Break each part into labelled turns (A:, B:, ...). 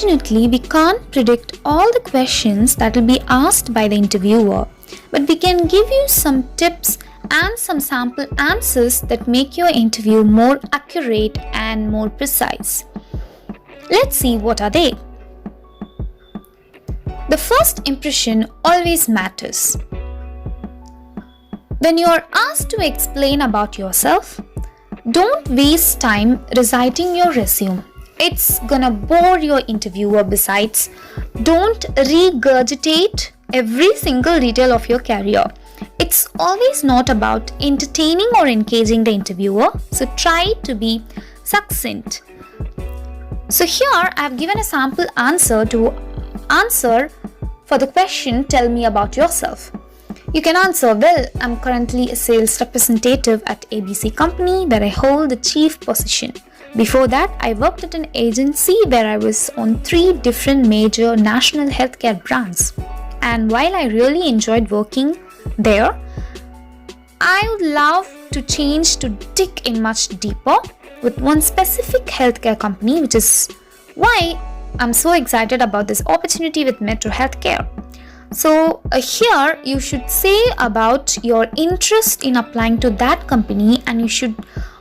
A: Unfortunately, we can't predict all the questions that will be asked by the interviewer, but we can give you some tips and some sample answers that make your interview more accurate and more precise. Let's see what are they. The first impression always matters. When you are asked to explain about yourself, don't waste time reciting your resume. It's gonna bore your interviewer. Besides, don't regurgitate every single detail of your career. It's always not about entertaining or engaging the interviewer, so try to be succinct. So here I have given a sample answer for the question, tell me about yourself. You can answer, well, I'm currently a sales representative at ABC company where I hold the chief position. Before that, I worked at an agency where I was on 3 different major national healthcare brands. And while I really enjoyed working there, I would love to change to dig in much deeper with one specific healthcare company, which is why I'm so excited about this opportunity with Metro Healthcare. So here you should say about your interest in applying to that company, and you should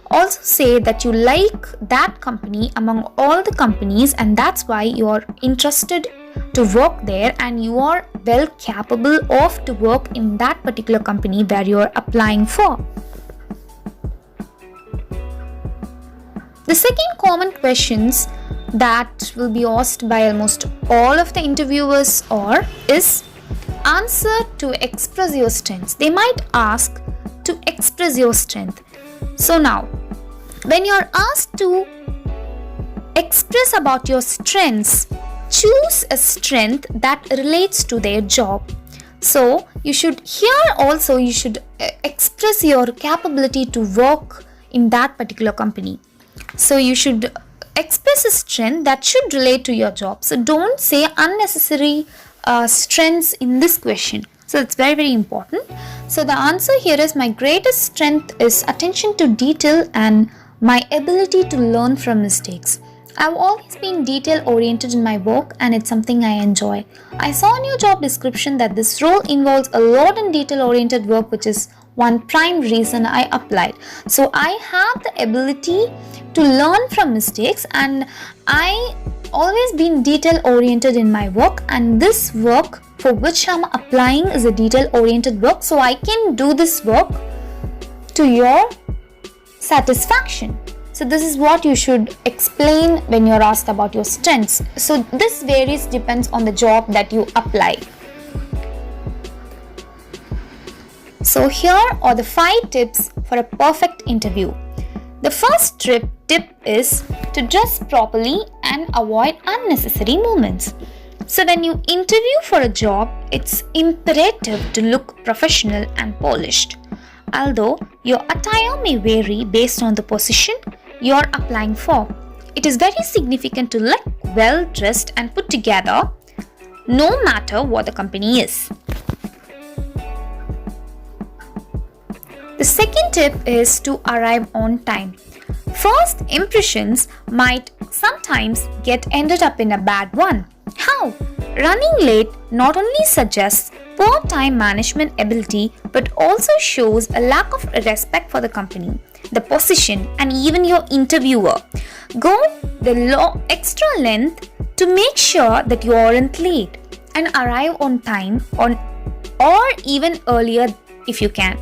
A: also say that you like that company among all the companies, and that's why you are interested to work there and you are well capable of to work in that particular company where you are applying for. The second common questions that will be asked by almost all of the interviewers is answer to express your strengths. They might ask to express your strength. So now, when you are asked to express about your strengths, choose a strength that relates to their job. So you should express your capability to work in that particular company. So you should express a strength that should relate to your job. So don't say unnecessary strengths in this question. So it's very, very important. So the answer here is, my greatest strength is attention to detail and my ability to learn from mistakes. I've always been detail oriented in my work and it's something I enjoy. I saw in your job description that this role involves a lot in detail oriented work, which is one prime reason I applied. So I have the ability to learn from mistakes, and I always been detail oriented in my work, and this work for which I'm applying is a detail oriented work, so I can do this work to your satisfaction. So this is what you should explain when you're asked about your strengths. So this varies, depends on the job that you apply. So here are the 5 tips for a perfect interview. The first tip is to dress properly and avoid unnecessary movements. So when you interview for a job, it's imperative to look professional and polished. Although your attire may vary based on the position you're applying for, it is very significant to look well dressed and put together no matter what the company is. The second tip is to arrive on time. First impressions might sometimes get ended up in a bad one. How? Running late not only suggests poor time management ability but also shows a lack of respect for the company, the position, and even your interviewer. Go the extra length to make sure that you aren't late and arrive on time or even earlier if you can.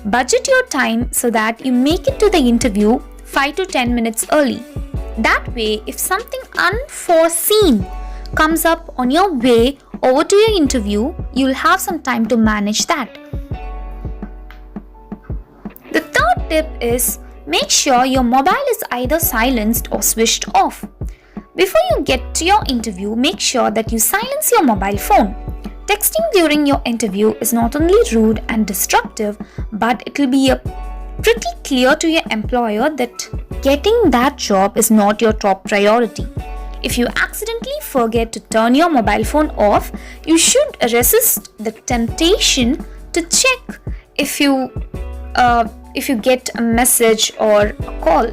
A: Budget your time so that you make it to the interview 5 to 10 minutes early. That way, if something unforeseen comes up on your way over to your interview, you'll have some time to manage that. The third tip is, make sure your mobile is either silenced or switched off. Before you get to your interview, make sure that you silence your mobile phone. Texting during your interview is not only rude and disruptive, but it will be pretty clear to your employer that getting that job is not your top priority. If you accidentally forget to turn your mobile phone off, you should resist the temptation to check if you get a message or a call.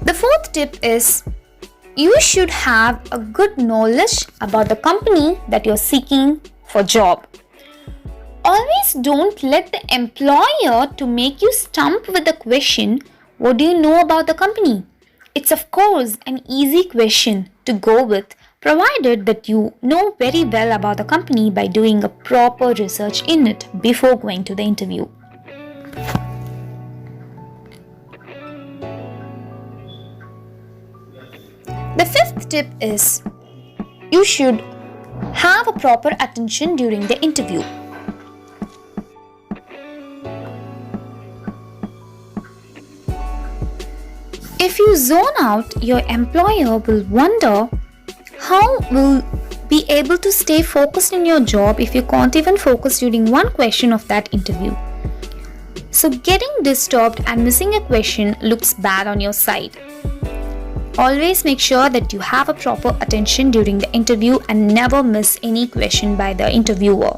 A: The fourth tip is you should have a good knowledge about the company that you're seeking for job. Always don't let the employer to make you stump with the question, what do you know about the company? It's of course an easy question to go with, provided that you know very well about the company by doing a proper research in it before going to the interview. The fifth tip is you should have a proper attention during the interview. If you zone out, your employer will wonder how will be able to stay focused in your job if you can't even focus during one question of that interview. So getting disturbed and missing a question looks bad on your side. Always make sure that you have a proper attention during the interview and never miss any question by the interviewer.